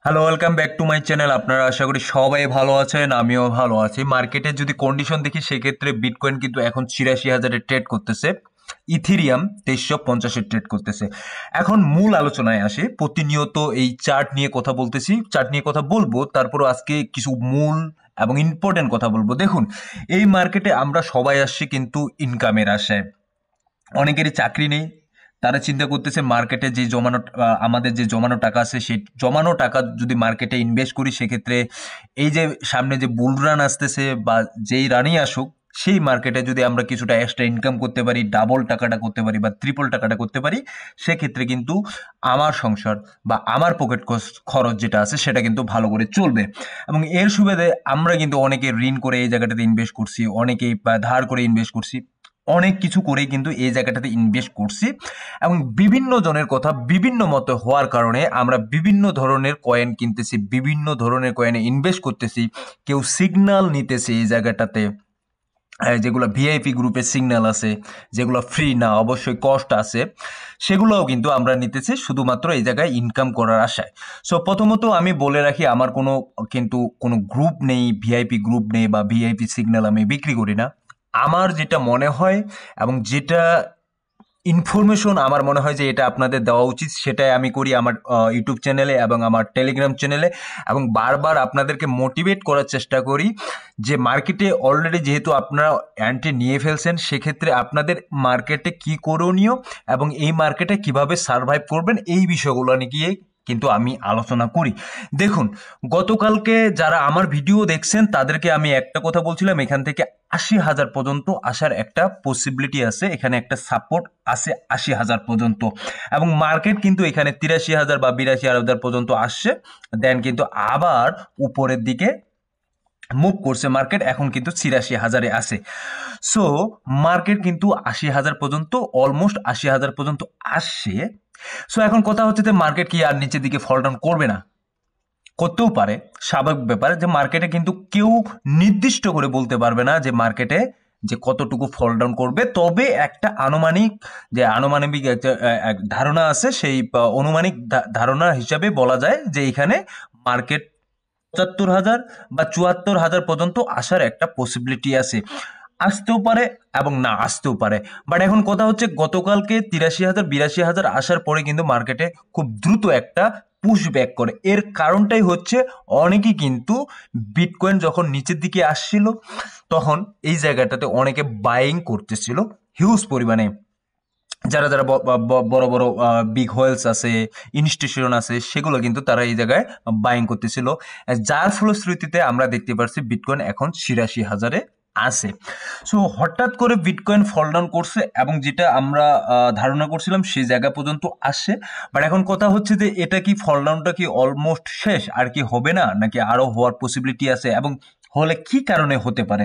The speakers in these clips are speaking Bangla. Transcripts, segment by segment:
Hello, welcome back to my channel. আপনারা আশা করি সবাই ভালো আছেন, আমিও ভালো আছি। মার্কেটে যদি কন্ডিশন দেখি সেক্ষেত্রে বিটকয়েন কিন্তু এখন ৮৬,০০০-এ ট্রেড করতেছে, ইথিরিয়াম ২৩৫০-এ ট্রেড করতেছে। এখন মূল আলোচনায় আসি। প্রতিনিয়ত এই চার্ট নিয়ে কথা বলতেছি, চার্ট নিয়ে কথা বলবো, তারপরও আজকে কিছু মূল এবং ইম্পর্টেন্ট কথা বলবো। দেখুন, এই মার্কেটে আমরা সবাই আসছি কিন্তু ইনকামের আশায়। অনেকেরই চাকরি নেই, তারা চিন্তা করতেছে মার্কেটে যে জমানো আমাদের যে জমানো টাকা আছে সেই জমানো টাকা যদি মার্কেটে ইনভেস্ট করি সেক্ষেত্রে এই যে সামনে যে বুল রান আসতেছে বা যেই রানই আসুক সেই মার্কেটে যদি আমরা কিছুটা এক্সট্রা ইনকাম করতে পারি, ডাবল টাকাটা করতে পারি বা ট্রিপল টাকাটা করতে পারি, সেক্ষেত্রে কিন্তু আমার সংসার বা আমার পকেট খরচ যেটা আছে সেটা কিন্তু ভালো করে চলবে। এবং এর সুবাদে আমরা কিন্তু অনেকে ঋণ করে এই জায়গাটাতে ইনভেস্ট করছি, অনেকেই ধার করে ইনভেস্ট করছি, অনেক কিছু করে কিন্তু এই জায়গাটাতে ইনভেস্ট করছি। এবং বিভিন্ন জনের কথা বিভিন্ন মতো হওয়ার কারণে আমরা বিভিন্ন ধরনের কয়েন কিনতেছি, বিভিন্ন ধরনের কয়েনে ইনভেস্ট করতেছি। কেউ সিগন্যাল নিতেছে এই জায়গাটাতে, যেগুলো ভিআইপি গ্রুপের সিগন্যাল আছে, যেগুলো ফ্রি না, অবশ্যই কস্ট আছে, সেগুলোও কিন্তু আমরা নিতেছি শুধুমাত্র এই জায়গায় ইনকাম করার আশায়। সো প্রথমত আমি বলে রাখি, আমার কোনো গ্রুপ নেই, ভিআইপি গ্রুপ নেই বা ভিআইপি সিগন্যাল আমি বিক্রি করি না। আমার যেটা মনে হয় এবং যেটা ইনফরমেশন আমার মনে হয় যে এটা আপনাদের দেওয়া উচিত, সেটাই আমি করি আমার ইউটিউব চ্যানেলে এবং আমার টেলিগ্রাম চ্যানেলে। এবং বারবার আপনাদেরকে মোটিভেট করার চেষ্টা করি যে মার্কেটে অলরেডি যেহেতু আপনারা অ্যান্ট্রি নিয়ে ফেলছেন, সেক্ষেত্রে আপনাদের মার্কেটে কি করণীয় এবং এই মার্কেটে কিভাবে সার্ভাইভ করবেন, এই বিষয়গুলো নিয়ে কিন্তু আমি আলোচনা করি। দেখুন, গতকালকে যারা আমার ভিডিও দেখছেন তাদেরকে আমি একটা কথা বলছিলাম, এখান থেকে ৮০,০০০ পর্যন্ত আসার একটা পসিবিলিটি আছে, এখানে একটা সাপোর্ট আছে ৮০,০০০ পর্যন্ত। এবং মার্কেট কিন্তু এখানে ৮৩,০০০ বা ৮২,০০০ পর্যন্ত আসছে, দেন কিন্তু আবার উপরের দিকে মুভ করছে মার্কেট, এখন কিন্তু ৮৬,০০০-এ আছে। সো মার্কেট কিন্তু ৮০,০০০ পর্যন্ত, অলমোস্ট ৮০,০০০ পর্যন্ত আসছে। সো এখন কথা হচ্ছে যে মার্কেট কি আর নিচের দিকে ফল ডাউন করবে না? করতেও পারে, স্বাভাবিক ব্যাপার যে মার্কেটে কিন্তু কেউ নির্দিষ্ট করে বলতে পারবে না যে মার্কেটে যে কতটুকু ফল ডাউন করবে। তবে একটা আনুমানিক একটা এক ধারণা আছে, সেই অনুমানিক ধারণা হিসাবে বলা যায় যে এখানে মার্কেট ৭৫,০০০ বা ৭৪,০০০ পর্যন্ত আসার একটা পসিবিলিটি আছে। আসতেও পারে এবং না আসতেও পারে। বাট এখন কথা হচ্ছে গতকালকে ৮৩,০০০ ৮২,০০০ আসার পরে কিন্তু মার্কেটে খুব দ্রুত একটা পুশ ব্যাক করে। এর কারণটাই হচ্ছে অনেকেই কিন্তু বিটকয়েন যখন নিচের দিকে আসছিল তখন এই জায়গাটাতে অনেকে বাইং করতেছিল হিউজ পরিমাণে। যারা যারা বড় বড় বিগ হোয়েলস আছে, ইনস্টিটিউশন আছে, সেগুলো কিন্তু তারা এই জায়গায় বাইং করতেছিল, যার ফলশ্রুতিতে আমরা দেখতে পাচ্ছি বিটকয়েন এখন ৮৬,০০০-এ আছে। সো হঠাৎ করে বিটকয়েন ফল ডাউন করছে এবং যেটা আমরা ধারণা করছিলাম সেই জায়গা পর্যন্ত আসছে। বাট এখন কথা হচ্ছে যে এটা কি ফল ডাউনটা কি অলমোস্ট শেষ, আর কি হবে না, নাকি আরো হওয়ার পসিবিলিটি আছে, এবং হলে কি কারণে হতে পারে?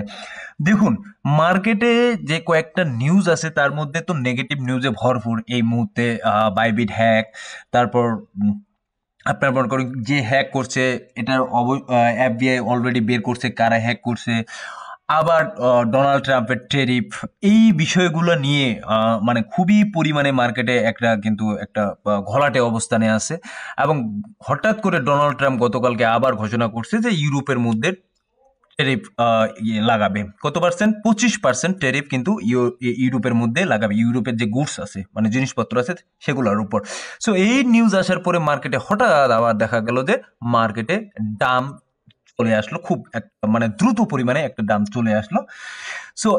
দেখুন, মার্কেটে যে কয়েকটা নিউজ আছে তার মধ্যে তো নেগেটিভ নিউজে ভরপুর এই মুহূর্তে। বাইবিট হ্যাক, তারপর আপনার মনে করেন যে হ্যাক করছে এটার এফবিআই অলরেডি বের করছে কারা হ্যাক করছে। আবার ডোনাল্ড ট্রাম্পের টেরিফ, এই বিষয়গুলো নিয়ে মানে খুবই পরিমাণে মার্কেটে একটা ঘোলাটে অবস্থানে আছে। এবং হঠাৎ করে ডোনাল্ড ট্রাম্প গতকালকে আবার ঘোষণা করছে যে ইউরোপের মধ্যে টেরিফ লাগাবে। কত পার্সেন্ট? 25% টেরিফ কিন্তু ইউরোপের মধ্যে লাগাবে, ইউরোপের যে গুডস আছে মানে জিনিসপত্র আছে সেগুলোর উপর। সো এই নিউজ আসার পরে মার্কেটে হঠাৎ আবার দেখা গেল যে মার্কেটে দাম চলে আসলো, খুব মানে দ্রুত পরিমাণে একটা দাম চলে আসলো। সো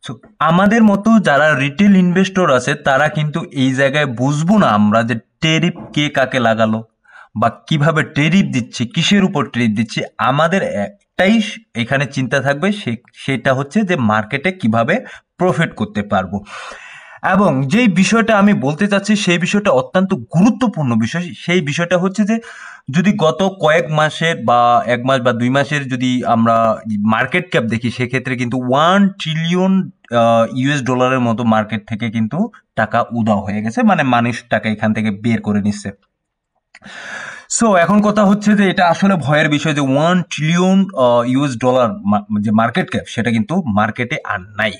সো আমাদের মতো যারা রিটেল ইনভেস্টর আছে তারা কিন্তু এই জায়গায় বুঝবো না আমরা যে টেরিফ কে কাকে লাগালো বা কিভাবে টেরিফ দিচ্ছে, কিসের উপর টেরিফ দিচ্ছে। আমাদের একটাই এখানে চিন্তা থাকবে, সেটা হচ্ছে যে মার্কেটে কিভাবে প্রফিট করতে পারবো। এবং যেই বিষয়টা আমি বলতে চাচ্ছি সেই বিষয়টা অত্যন্ত গুরুত্বপূর্ণ বিষয়। সেই বিষয়টা হচ্ছে যে যদি গত কয়েক মাসের বা ১ মাস বা ২ মাসের যদি আমরা মার্কেট ক্যাপ দেখি, সেক্ষেত্রে কিন্তু 1 ট্রিলিয়ন ইউএস ডলারের মতো মার্কেট থেকে কিন্তু টাকা উধাও হয়ে গেছে, মানে মানুষ টাকা এখান থেকে বের করে নিচ্ছে। সো এখন কথা হচ্ছে যে এটা আসলে ভয়ের বিষয় যে 1 ট্রিলিয়ন ইউএস ডলার যে মার্কেট ক্যাপ সেটা কিন্তু মার্কেটে আর নাই।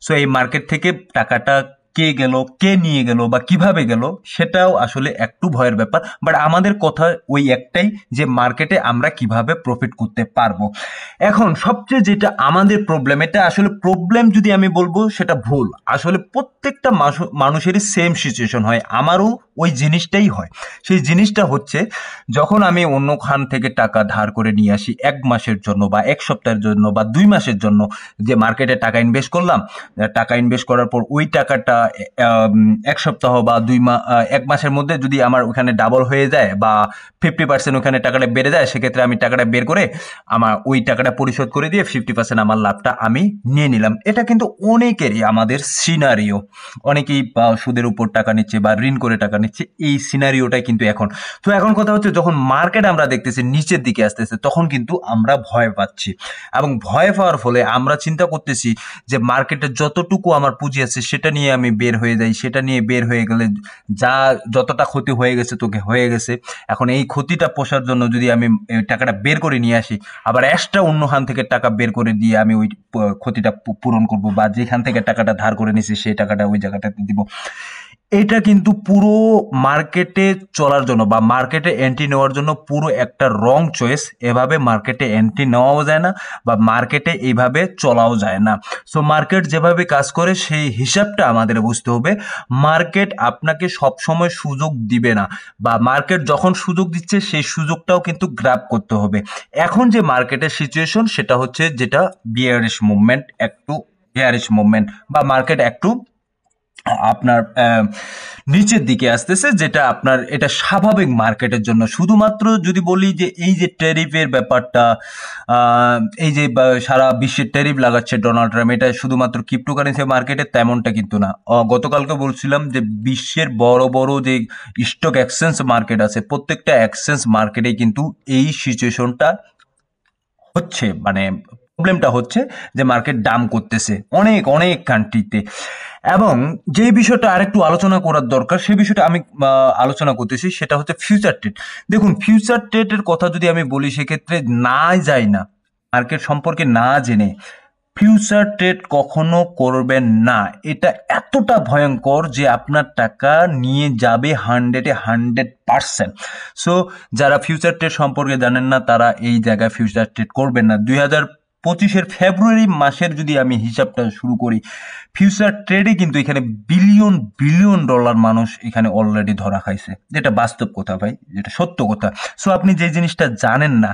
সো এই মার্কেট থেকে টাকাটা কে গেল, কে নিয়ে গেল বা কিভাবে গেল সেটাও আসলে একটু ভয়ের ব্যাপার। বাট আমাদের কথা ওই একটাই যে মার্কেটে আমরা কিভাবে প্রফিট করতে পারবো। এখন সবচেয়ে যেটা আমাদের প্রবলেম, এটা আসলে প্রবলেম যদি আমি বলবো সেটা ভুল। আসলে প্রত্যেকটা মানুষেরই সেম সিচুয়েশন হয়, আমারও ওই জিনিসটাই হয়। সেই জিনিসটা হচ্ছে যখন আমি অন্য খান থেকে টাকা ধার করে নিয়ে আসি 1 মাসের জন্য বা 1 সপ্তাহের জন্য বা 2 মাসের জন্য, যে মার্কেটে টাকা ইনভেস্ট করলাম, টাকা ইনভেস্ট করার পর ওই টাকাটা 1 সপ্তাহ বা 1 মাসের মধ্যে যদি আমার ওখানে ডাবল হয়ে যায় বা 50% ওখানে টাকাটা বেড়ে যায়, সেক্ষেত্রে আমি টাকাটা বের করে আমার ওই টাকাটা পরিশোধ করে দিয়ে 50% আমার লাভটা আমি নিয়ে নিলাম। এটা কিন্তু অনেকেরই আমাদের সিনারিও। অনেকেই সুদের উপর টাকা নিচ্ছে বা ঋণ করে টাকা নিচ্ছে, এই সিনারিওটাই কিন্তু এখন। তো এখন কথা হচ্ছে, যখন মার্কেট আমরা দেখতেছি নিচের দিকে আসতেছে, তখন কিন্তু আমরা ভয় পাচ্ছি, এবং ভয় পাওয়ার ফলে আমরা চিন্তা করতেছি যে মার্কেটে যতটুকু আমার পুঁজি আছে সেটা নিয়ে আমি বের হয়ে যাই। সেটা নিয়ে বের হয়ে গেলে যা যতটা ক্ষতি হয়ে গেছে তোকে হয়ে গেছে, এখন এই ক্ষতিটা পোষার জন্য যদি আমি এই টাকাটা বের করে নিয়ে আসি, আবার এক্সট্রা অন্য খান থেকে টাকা বের করে দিয়ে আমি ওই ক্ষতিটা পূরণ করব, বা যেখান থেকে টাকাটা ধার করে নিছি সেই টাকাটা ওই জায়গাটাতে দিব। এটা কিন্তু পুরো মার্কেটে চলার জন্য বা মার্কেটে এন্ট্রি নেওয়ার জন্য পুরো একটা রং চয়েস। এভাবে মার্কেটে এন্ট্রি নেওয়াও যায় না বা মার্কেটে এইভাবে চলাও যায় না। সো মার্কেট যেভাবে কাজ করে সেই হিসাবটা আমাদের বুঝতে হবে। মার্কেট আপনাকে সবসময় সুযোগ দিবে না, বা মার্কেট যখন সুযোগ দিচ্ছে সেই সুযোগটাও কিন্তু গ্র্যাব করতে হবে। এখন যে মার্কেটের সিচুয়েশন সেটা হচ্ছে যেটা বিয়ারিশ মুভমেন্ট, একটু বিয়ারিশ মুভমেন্ট, বা মার্কেট একটু আপনার নিচের দিকে আসতেছে, যেটা আপনার এটা স্বাভাবিক মার্কেটের জন্য। শুধুমাত্র যদি বলি যে এই যে ট্যারিফের ব্যাপারটা, এই যে সারা বিশ্বের ট্যারিফ লাগাচ্ছে ডোনাল্ড ট্রাম্প, এটা শুধুমাত্র ক্রিপ্টোকারেন্সি মার্কেটে, তেমনটা কিন্তু না। গতকালকে বলছিলাম যে বিশ্বের বড় বড় যে স্টক এক্সচেঞ্জ মার্কেট আছে, প্রত্যেকটা এক্সচেঞ্জ মার্কেটে কিন্তু এই সিচুয়েশনটা হচ্ছে, মানে প্রবলেমটা হচ্ছে যে মার্কেট ডাম করতেছে অনেক অনেক কান্ট্রিতে। এবং যে বিষয়টা আরেকটু আলোচনা করার দরকার, সেই বিষয়টা আমি আলোচনা করতেছি, সেটা হচ্ছে ফিউচার ট্রেড। দেখুন, ফিউচার ট্রেডের কথা যদি আমি বলি, সেক্ষেত্রে না যাই না মার্কেট সম্পর্কে না জেনে ফিউচার ট্রেড কখনো করবেন না। এটা এতটা ভয়ঙ্কর যে আপনার টাকা নিয়ে যাবে 100%। সো যারা ফিউচার ট্রেড সম্পর্কে জানেন না, তারা এই জায়গায় ফিউচার ট্রেড করবেন না। 2025-এর ফেব্রুয়ারি মাসের যদি আমি হিসাবটা শুরু করি, ফিউচার ট্রেডে কিন্তু এখানে বিলিয়ন বিলিয়ন ডলার মানুষ এখানে অলরেডি ধরা খাইছে, যেটা বাস্তব কথা ভাই, যেটা সত্য কথা। সো আপনি যে জিনিসটা জানেন না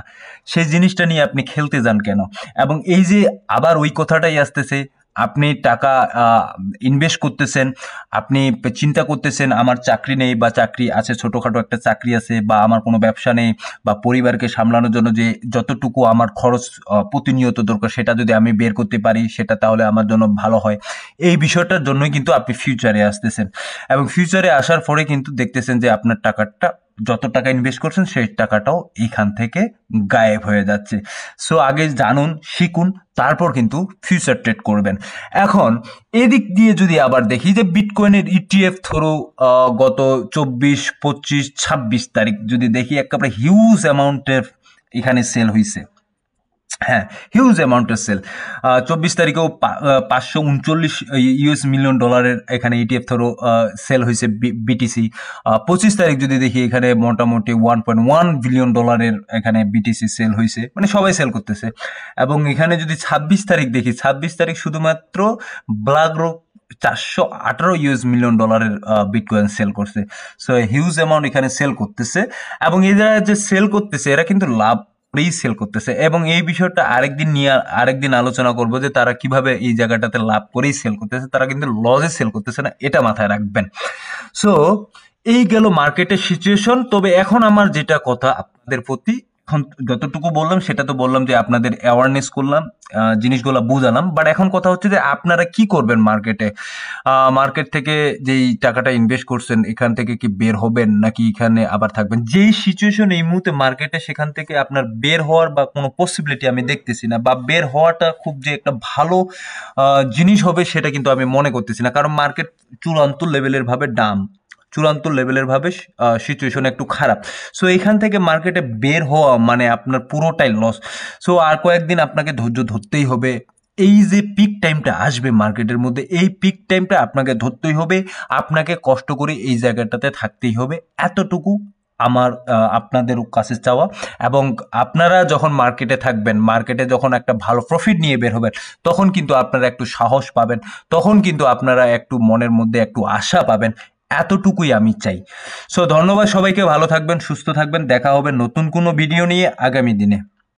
সেই জিনিসটা নিয়ে আপনি খেলতে যান কেন? এবং এই যে আবার ওই কথাটাই আসতেছে, আপনি টাকা ইনভেস্ট করতেছেন, আপনি চিন্তা করতেছেন আমার চাকরি নেই বা চাকরি আছে, ছোটোখাটো একটা চাকরি আছে, বা আমার কোনো ব্যবসা নেই, বা পরিবারকে সামলানোর জন্য যে যতটুকু আমার খরচ প্রতিনিয়ত দরকার সেটা যদি আমি বের করতে পারি, সেটা তাহলে আমার জন্য ভালো হয়। এই বিষয়টার জন্যই কিন্তু আপনি ফিউচারে আসতেছেন, এবং ফিউচারে আসার পরে কিন্তু দেখতেছেন যে আপনার টাকাটা, যত টাকা ইনভেস্ট করছেন সেই টাকাটাও এখান থেকে গায়েব হয়ে যাচ্ছে। সো আগে জানুন, শিখুন, তারপর কিন্তু ফিউচার ট্রেড করবেন। এখন এদিক দিয়ে যদি আবার দেখি যে বিটকয়েনের ইটিএফ থ্রু গত 24, 25, 26 তারিখ যদি দেখি, একেবারে হিউজ অ্যামাউন্টের এখানে সেল হয়েছে। হ্যাঁ, হিউজ অ্যামাউন্টের সেল। 24 তারিখেও 539 ইউএস মিলিয়ন ডলারের এখানে ইটিএফ থ্রু সেল হয়েছে বিটিসি। 25 তারিখ যদি দেখি, এখানে মোটামুটি 1.1 বিলিয়ন ডলারের এখানে বিটিসি সেল হয়েছে, মানে সবাই সেল করতেছে। এবং এখানে যদি 26 তারিখ দেখি, 26 তারিখ শুধুমাত্র ব্ল্যাকরক 418 ইউএস মিলিয়ন ডলারের বিটকয়েন সেল করছে। সো হিউজ অ্যামাউন্ট এখানে সেল করতেছে, এবং এরা যে সেল করতেছে এরা কিন্তু লাভ করেই সেল করতেছে। এবং এই বিষয়টা আরেকদিন আলোচনা করব যে তারা কিভাবে এই জায়গাটাতে লাভ করেই সেল করতেছে, তারা কিন্তু লসে সেল করতেছে না, এটা মাথায় রাখবেন। সো এই গেল মার্কেটের সিচুয়েশন। তবে এখন আমার যেটা কথা আপনাদের প্রতি, এখন যতটুকু বললাম সেটা তো বললাম যে আপনাদের অ্যাওয়ারনেস করলাম, জিনিসগুলো বুঝালাম। বাট এখন কথা হচ্ছে যে আপনারা কি করবেন মার্কেটে। মার্কেট থেকে যেই টাকাটা ইনভেস্ট করছেন এখান থেকে কি বের হবেন, নাকি এখানে আবার থাকবেন? যেই সিচুয়েশন এই মুহূর্তে মার্কেটে, সেখান থেকে আপনার বের হওয়ার বা কোনো পসিবিলিটি আমি দেখতেছি না, বা বের হওয়াটা খুব যে একটা ভালো জিনিস হবে সেটা কিন্তু আমি মনে করতেছি না। কারণ মার্কেট চূড়ান্ত লেভেলের ভাবে সিচুয়েশন একটু খারাপ। সো এখান থেকে মার্কেটে বের হওয়া মানে আপনার পুরোটাই লস। সো আর কয়েকদিন আপনাকে ধৈর্য ধরতেই হবে, এই যে পিক টাইমটা আসবে মার্কেটের মধ্যে, এই পিক টাইমটা আপনাকে ধরতেই হবে, আপনাকে কষ্ট করে এই জায়গাটাতে থাকতেই হবে। এতটুকু আমার আপনাদের কাছে চাওয়া। এবং আপনারা যখন মার্কেটে থাকবেন, মার্কেটে যখন একটা ভালো প্রফিট নিয়ে বের হবেন, তখন কিন্তু আপনারা একটু সাহস পাবেন, তখন কিন্তু আপনারা একটু মনের মধ্যে একটু আশা পাবেন। এতটুকুই আমি চাই। সো ধন্যবাদ সবাইকে, ভালো থাকবেন, সুস্থ থাকবেন, দেখা হবে নতুন কোনো ভিডিও নিয়ে আগামী দিনে।